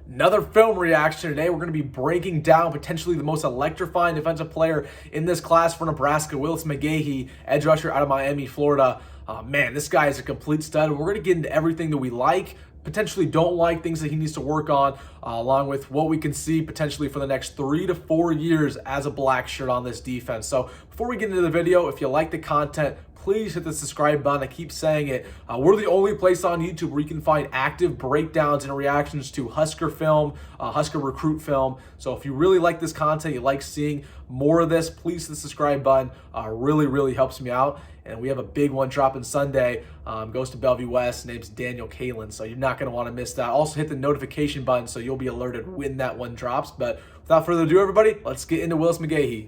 Another film reaction today. We're going to be breaking down potentially the most electrifying defensive player in this class for Nebraska, Willis McGahee, edge rusher out of Miami, Florida. Man, this guy is a complete stud. We're going to get into everything that we like, potentially don't like, things that he needs to work on, along with what we can see potentially for the next 3 to 4 years as a black shirt on this defense. So before we get into the video, if you like the content, please hit the subscribe button. I keep saying it. We're the only place on YouTube where you can find active breakdowns and reactions to Husker film, Husker recruit film. So if you really like this content, you like seeing more of this, please hit the subscribe button. Really helps me out. And we have a big one dropping Sunday. Goes to Bellevue West. Name's Daniel Kalen. So you're not going to want to miss that. Also hit the notification button so you'll be alerted when that one drops. But without further ado, everybody, let's get into Willis McGahee.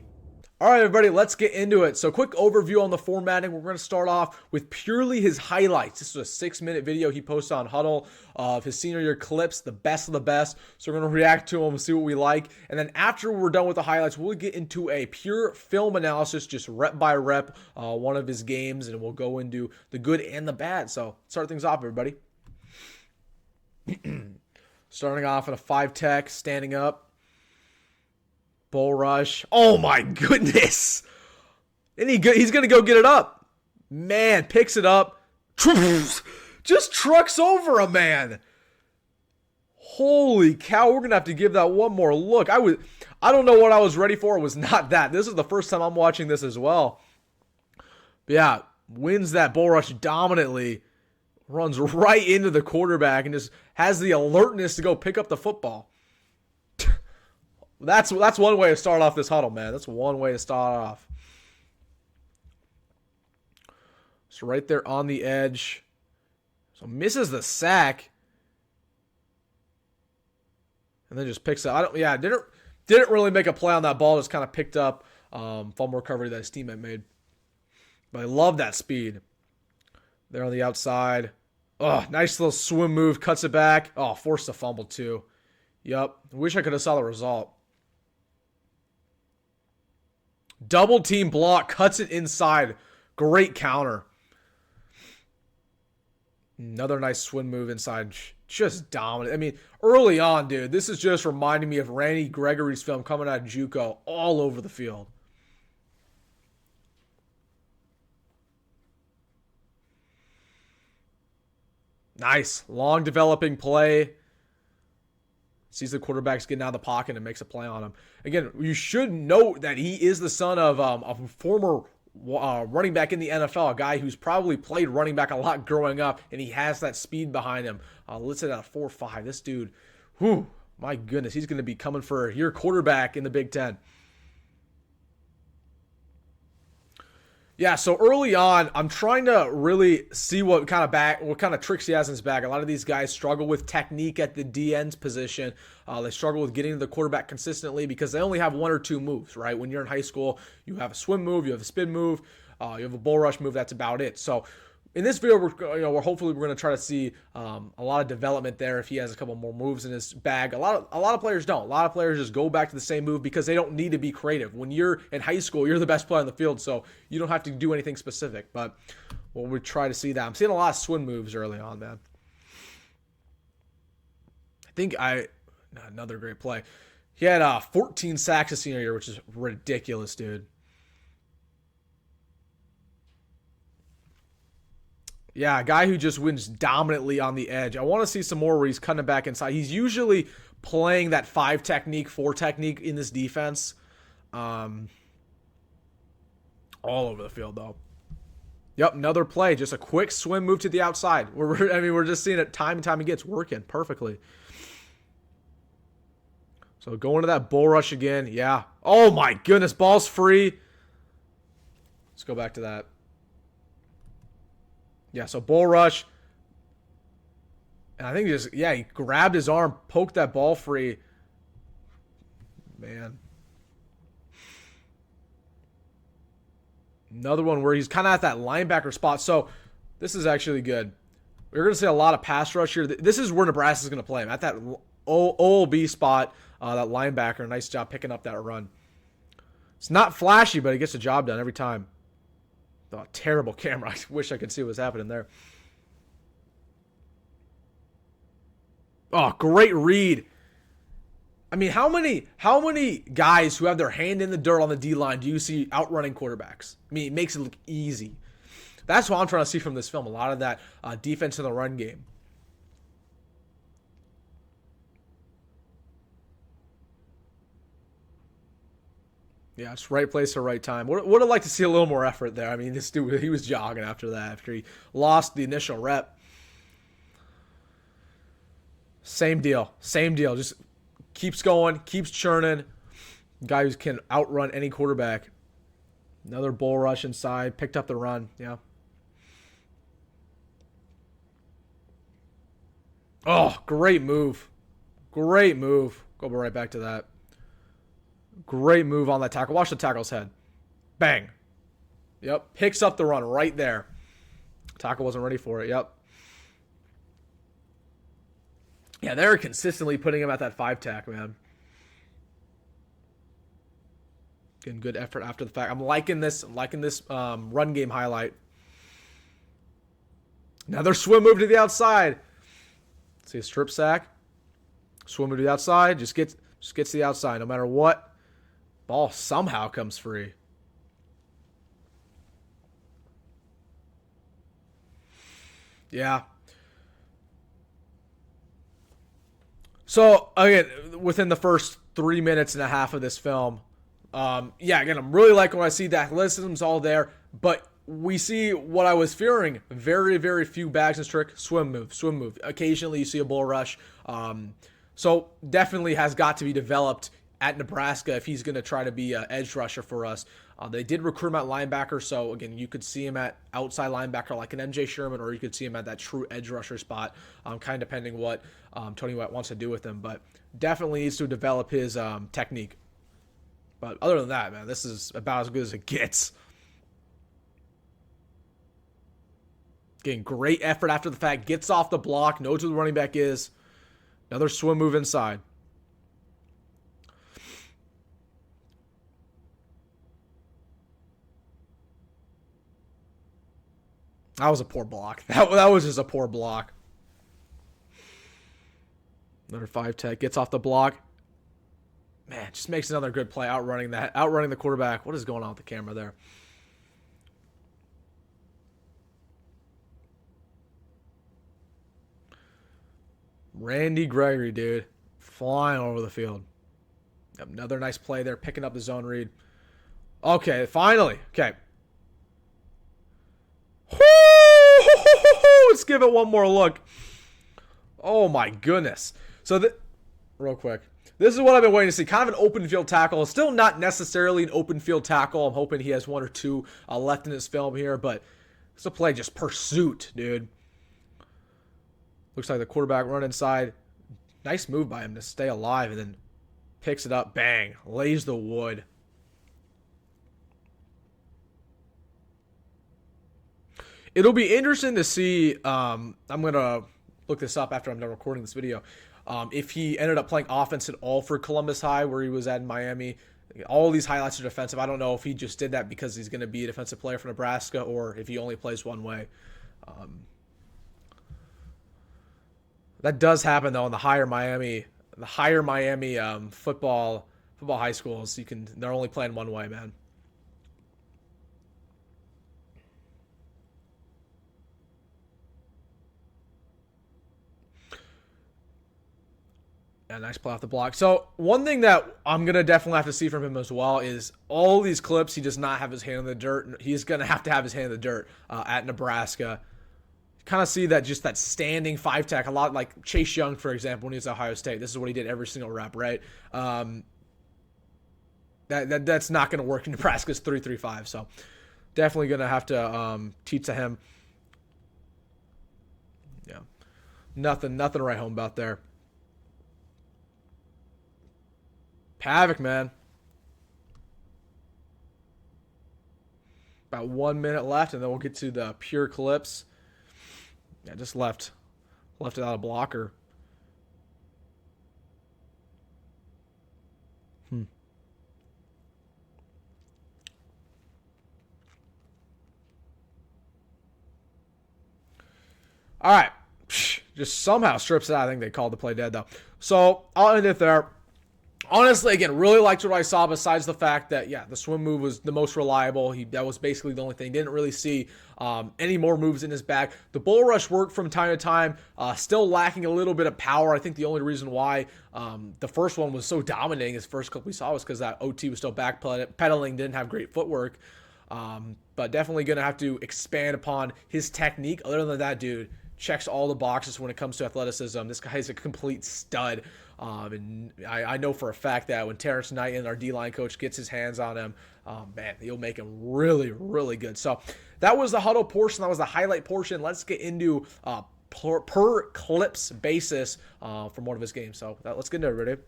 All right, everybody, let's get into it. So quick overview on the formatting. We're going to start off with purely his highlights. This was a 6-minute video he posted on HUDL of his senior year clips, the best of the best. So we're going to react to them and see what we like. And then after we're done with the highlights, we'll get into a pure film analysis, just rep by rep, one of his games, and we'll go into the good and the bad. So start things off, everybody. Starting off in a 5-tech, standing up. Bull rush. Oh my goodness. And he's going to go get it up. Man, picks it up. Just trucks over a man. Holy cow, we're going to have to give that one more look. I don't know what I was ready for. It was not that. This is the first time I'm watching this as well. But yeah, wins that bull rush dominantly. Runs right into the quarterback and just has the alertness to go pick up the football. That's one way to start off this huddle, man. That's one way to start off. So right there on the edge. So misses the sack. And then just picks up. Didn't really make a play on that ball. Just kind of picked up fumble recovery that his teammate made. But I love that speed. There on the outside. Oh, nice little swim move. Cuts it back. Oh, forced a fumble too. Yep. Wish I could have saw the result. Double team block, cuts it inside. Great counter. Another nice swim move inside. Just dominant. I mean, early on, dude, this is just reminding me of Randy Gregory's film coming out of JUCO all over the field. Nice. Long developing play. Sees the quarterback's getting out of the pocket and makes a play on him. Again, you should note that he is the son of a former running back in the NFL, a guy who's probably played running back a lot growing up, and he has that speed behind him. Listed at 4.5. This dude, whew, my goodness, he's going to be coming for your quarterback in the Big Ten. Yeah, so early on, I'm trying to really see what kind of tricks he has in his bag. A lot of these guys struggle with technique at the DN's position. They struggle with getting to the quarterback consistently because they only have 1 or 2 moves, right? When you're in high school, you have a swim move, you have a spin move, you have a bull rush move. That's about it. So in this video, we're hopefully going to try to see a lot of development there if he has a couple more moves in his bag. A lot of players don't. A lot of players just go back to the same move because they don't need to be creative. When you're in high school, you're the best player on the field, so you don't have to do anything specific. But we'll try to see that. I'm seeing a lot of swim moves early on, man. Another great play. He had 14 sacks his senior year, which is ridiculous, dude. Yeah, a guy who just wins dominantly on the edge. I want to see some more where he's cutting back inside. He's usually playing that 5 technique, 4 technique in this defense. All over the field, though. Yep, another play. Just a quick swim move to the outside. We're just seeing it time and time again. It's working perfectly. So going to that bull rush again. Yeah. Oh, my goodness. Ball's free. Let's go back to that. Yeah, so bull rush. And I think he grabbed his arm, poked that ball free. Man. Another one where he's kind of at that linebacker spot. So this is actually good. We're going to see a lot of pass rush here. This is where Nebraska is going to play him, at that OLB spot, that linebacker. Nice job picking up that run. It's not flashy, but he gets the job done every time. Oh, terrible camera. I wish I could see what was happening there. Oh, great read. I mean, how many guys who have their hand in the dirt on the D-line do you see outrunning quarterbacks? I mean, it makes it look easy. That's what I'm trying to see from this film. A lot of that defense in the run game. Yeah, it's right place or right time. Would have liked to see a little more effort there. I mean, this dude, he was jogging after that, after he lost the initial rep. Same deal. Same deal. Just keeps going, keeps churning. Guy who can outrun any quarterback. Another bull rush inside. Picked up the run. Yeah. Oh, great move. Great move. Go right back to that. Great move on that tackle. Watch the tackle's head. Bang. Yep. Picks up the run right there. Tackle wasn't ready for it. Yep. Yeah, they're consistently putting him at that 5-tack, man. Getting good effort after the fact. I'm liking this run game highlight. Another swim move to the outside. See a strip sack. Swim move to the outside. Just gets to the outside no matter what. Ball somehow comes free. Yeah. So, again, within the first 3 minutes and a half of this film, again, I'm really liking what I see. The athleticism's all there, but we see what I was fearing. Very, very few bags and trick. Swim move. Occasionally you see a bull rush. So definitely has got to be developed at Nebraska if he's going to try to be an edge rusher for us. They did recruit him at linebacker, so again, you could see him at outside linebacker like an MJ Sherman, or you could see him at that true edge rusher spot, kind of depending what Tony White wants to do with him. But definitely needs to develop his technique. But other than that, man, this is about as good as it gets. Getting great effort after the fact, gets off the block, knows who the running back is. Another swim move inside. That was a poor block. That was just a poor block. Another 5-tech. Gets off the block. Man, just makes another good play. Outrunning the quarterback. What is going on with the camera there? Randy Gregory, dude. Flying over the field. Another nice play there. Picking up the zone read. Okay, finally. Okay. Let's give it one more look. Oh my goodness. So, real quick, this is what I've been waiting to see. Kind of an open field tackle. Still not necessarily an open field tackle. I'm hoping he has one or two left in his film here, but it's a play just pursuit, dude. Looks like the quarterback run inside. Nice move by him to stay alive, and then picks it up. Bang. Lays the wood. It'll be interesting to see. I'm going to look this up after I'm done recording this video. If he ended up playing offense at all for Columbus High, where he was at in Miami. All these highlights are defensive. I don't know if he just did that because he's going to be a defensive player for Nebraska, or if he only plays one way. That does happen though in the higher Miami football high schools. They're only playing one way, man. Yeah, nice play off the block. So one thing that I'm going to definitely have to see from him as well is all these clips, he does not have his hand in the dirt. He's going to have his hand in the dirt at Nebraska. Kind of see that, just that standing 5-tech, a lot like Chase Young, for example, when he was at Ohio State. This is what he did every single rep, right? That's not going to work in Nebraska's 3-3-5. So definitely going to have to teach to him. Yeah, nothing to write home about there. Havoc, man. About 1 minute left, and then we'll get to the pure clips. Yeah, just left without a blocker. All right. Just somehow strips it out. I think they called the play dead, though. So I'll end it there. Honestly, again, really liked what I saw besides the fact that, yeah, the swim move was the most reliable. That was basically the only thing. Didn't really see any more moves in his bag. The bull rush worked from time to time, still lacking a little bit of power. I think the only reason why the first one was so dominating, his first clip we saw, was because that OT was still backpedaling, didn't have great footwork. But definitely going to have to expand upon his technique. Other than that, dude, checks all the boxes when it comes to athleticism. This guy is a complete stud. And I know for a fact that when Terrence Knighton, our D-line coach, gets his hands on him, man, he'll make him really, really good. So that was the huddle portion. That was the highlight portion. Let's get into per clips basis from one of his games. So let's get into it, ready?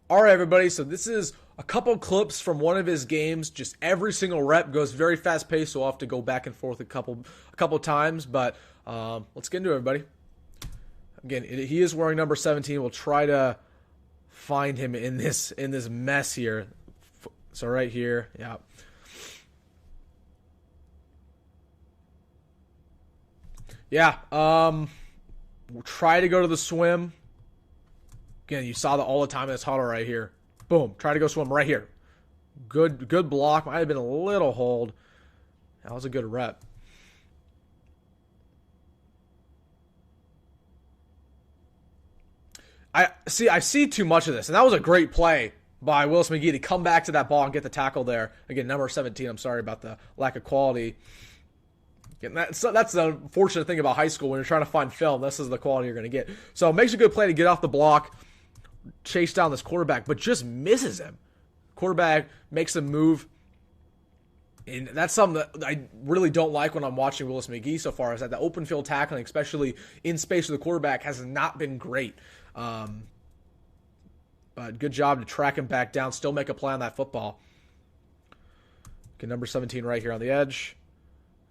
All right, everybody. So this is a couple clips from one of his games. Just every single rep goes very fast paced, so I'll have to go back and forth a couple times. But let's get into it, everybody. Again, he is wearing number 17. We'll try to find him in this mess here. So right here, yeah. Yeah, we'll try to go to the swim. Again, you saw that all the time in this huddle right here. Boom, try to go swim right here. Good block. Might have been a little hold. That was a good rep. I see too much of this, and that was a great play by Willis McGahee to come back to that ball and get the tackle there. Again, number 17, I'm sorry about the lack of quality. Again, that's the unfortunate thing about high school. When you're trying to find film, this is the quality you're going to get. So it makes a good play to get off the block, chase down this quarterback, but just misses him. Quarterback makes a move, and that's something that I really don't like when I'm watching Willis McGahee so far, is that the open field tackling, especially in space with the quarterback, has not been great. But good job to track him back down, still make a play on that football. Okay, number 17 right here on the edge.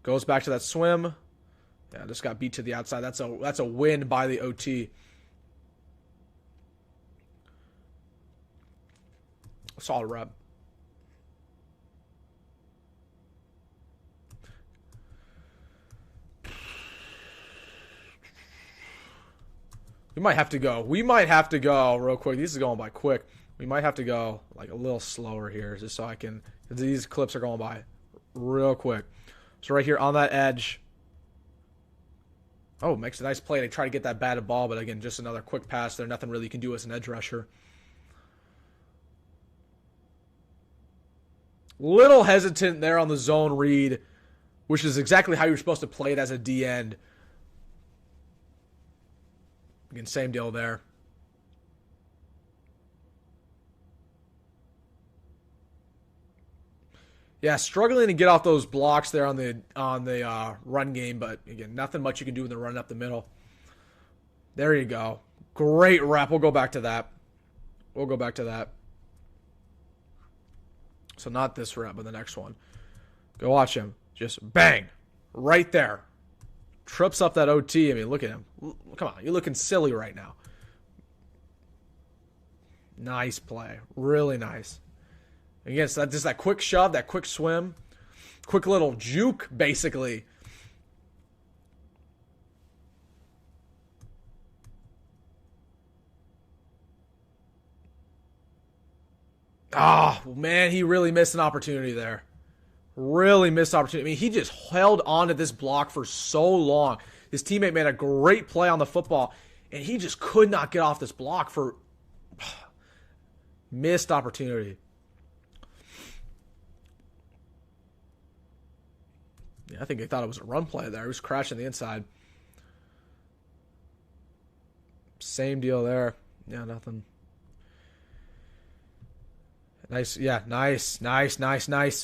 Goes back to that swim. Yeah, just got beat to the outside. That's a win by the OT. Solid rep. We might have to go real quick. This is going by quick. We might have to go like a little slower here, just so I can. These clips are going by real quick. So right here on that edge. Oh, makes a nice play. They try to get that batted ball, but again, just another quick pass there. Nothing really you can do as an edge rusher. Little hesitant there on the zone read, which is exactly how you're supposed to play it as a D end. Again, same deal there. Yeah, struggling to get off those blocks there on the run game, but again, nothing much you can do when they're running up the middle. There you go. Great rep. We'll go back to that. So not this rep, but the next one. Go watch him. Just bang. Right there. Trips up that OT. I mean, look at him. Come on, you're looking silly right now. Nice play. Really nice. Again, so just that quick shove, that quick swim, quick little juke, basically. Oh, man, he really missed an opportunity there. Really missed opportunity. I mean, he just held on to this block for so long. His teammate made a great play on the football, and he just could not get off this block for missed opportunity. Yeah, I think they thought it was a run play there. He was crashing the inside. Same deal there. Yeah, nothing. Nice, yeah, nice.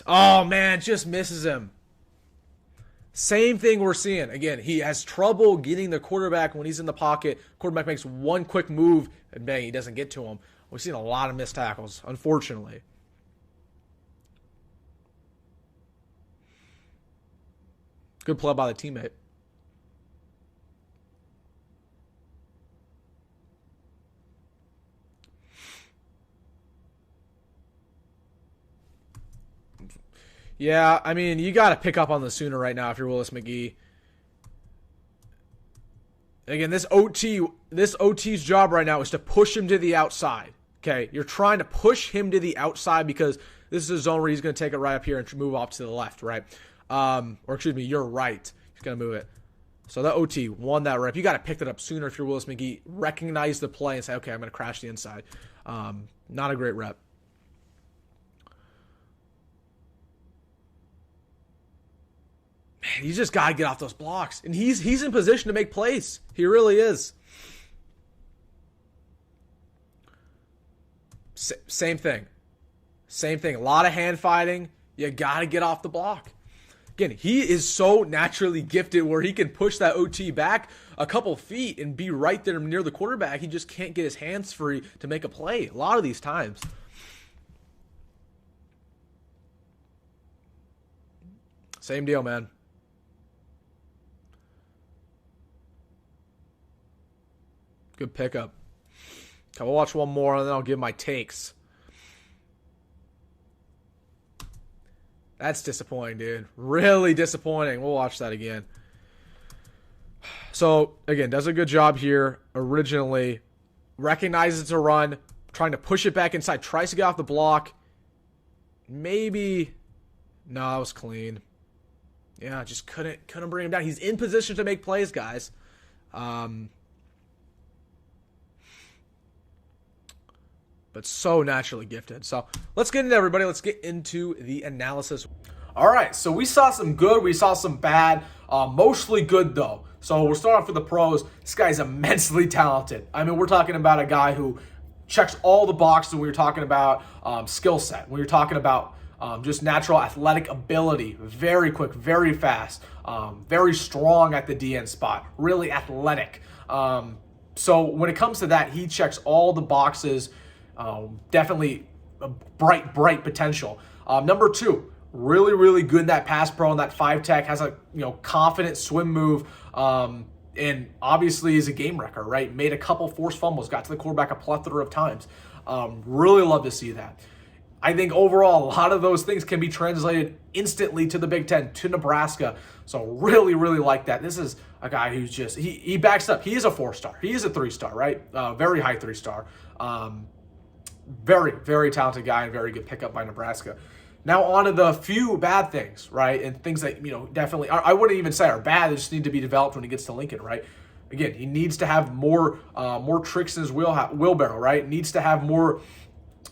Oh, man, just misses him. Same thing we're seeing. Again, he has trouble getting the quarterback when he's in the pocket. Quarterback makes one quick move, and bang, he doesn't get to him. We've seen a lot of missed tackles, unfortunately. Good play by the teammate. Yeah, I mean, you got to pick up on the Sooner right now if you're Willis McGahee. Again, this OT's job right now is to push him to the outside. Okay, you're trying to push him to the outside because this is a zone where he's going to take it right up here and move off to the left, right? Or excuse me, you're right. He's going to move it. So the OT won that rep. You got to pick that up sooner if you're Willis McGahee. Recognize the play and say, okay, I'm going to crash the inside. Not a great rep. Man, you just got to get off those blocks. And he's in position to make plays. He really is. Same thing. Same thing. A lot of hand fighting. You got to get off the block. Again, he is so naturally gifted where he can push that OT back a couple feet and be right there near the quarterback. He just can't get his hands free to make a play a lot of these times. Same deal, man. Good pickup. Okay, we'll watch one more, and then I'll give my takes. That's disappointing, dude. Really disappointing. We'll watch that again. So, again, does a good job here originally. Recognizes it's a run. Trying to push it back inside. Tries to get off the block. Maybe. No, that was clean. Yeah, just couldn't bring him down. He's in position to make plays, guys. But so naturally gifted. So let's get into everybody. Let's get into the analysis. All right, so we saw some good. We saw some bad. Mostly good, though. So we'll start off with the pros. This guy's immensely talented. I mean, we're talking about a guy who checks all the boxes when we were talking about skill set. When we were talking about just natural athletic ability. Very quick, very fast. Very strong at the DN spot. Really athletic. So when it comes to that, he checks all the boxes. Definitely a bright potential. Number two, really good in that pass pro and that 5-tech, has a confident swim move, and obviously is a game wrecker, right? Made a couple forced fumbles, got to the quarterback a plethora of times. Really love to see that. I think overall, a lot of those things can be translated instantly to the Big Ten, to Nebraska. So really like that. This is a guy who's just, he backs up. He is a 4-star. He is a 3-star, right? Very high 3-star. Very talented guy and very good pickup by Nebraska. Now on to the few bad things, right? And things that, definitely, I wouldn't even say are bad. They just need to be developed when he gets to Lincoln, right? Again, he needs to have more tricks in his wheelbarrow, right? Needs to have more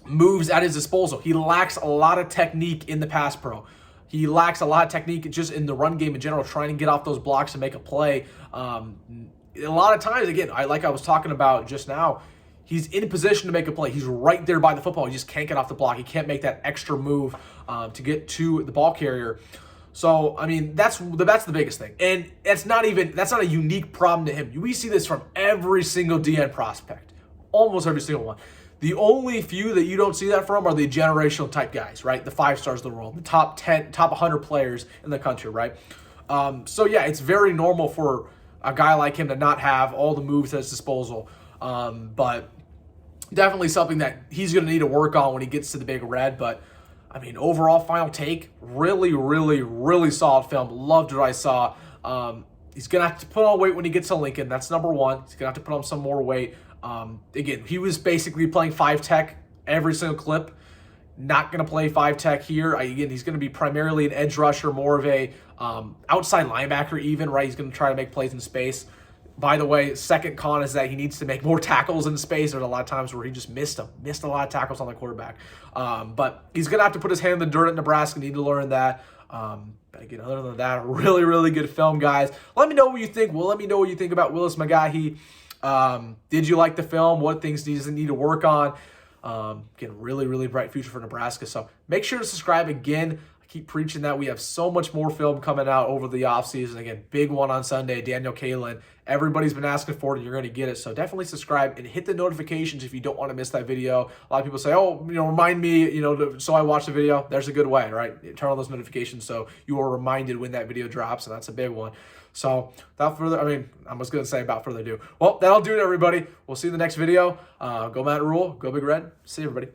moves at his disposal. He lacks a lot of technique in the pass pro. He lacks a lot of technique just in the run game in general, trying to get off those blocks and make a play. A lot of times, again, like I was talking about just now, he's in position to make a play. He's right there by the football. He just can't get off the block. He can't make that extra move to get to the ball carrier. So, I mean, that's the biggest thing. And that's not a unique problem to him. We see this from every single DN prospect, almost every single one. The only few that you don't see that from are the generational type guys, right? The 5-stars of the world, the top 10, top 100 players in the country, right? So, yeah, it's very normal for a guy like him to not have all the moves at his disposal. But definitely something that he's going to need to work on when he gets to the Big Red. But, I mean, overall final take, really solid film. Loved what I saw. He's going to have to put on weight when he gets to Lincoln. That's number one. He's going to have to put on some more weight. Again, he was basically playing 5-tech every single clip. Not going to play 5-tech here. Again, he's going to be primarily an edge rusher, more of a outside linebacker even, right? He's going to try to make plays in space. By the way, second con is that he needs to make more tackles in space. There's a lot of times where he just missed a lot of tackles on the quarterback. But he's going to have to put his hand in the dirt at Nebraska. Need to learn that. But again, other than that, really good film, guys. Let me know what you think. Well, let me know what you think about Willis McGahee. Did you like the film? What things does he need to work on? Again, really bright future for Nebraska. So make sure to subscribe again. I keep preaching that. We have so much more film coming out over the offseason. Again, big one on Sunday, Daniel Kalen. Everybody's been asking for it, and you're going to get it. So definitely subscribe and hit the notifications if you don't want to miss that video. A lot of people say, oh, remind me, so I watch the video. There's a good way, right? Turn on those notifications so you are reminded when that video drops, and that's a big one. So without further, I was going to say about further ado. Well, that'll do it, everybody. We'll see you in the next video. Go Matt Rule. Go Big Red. See you, everybody.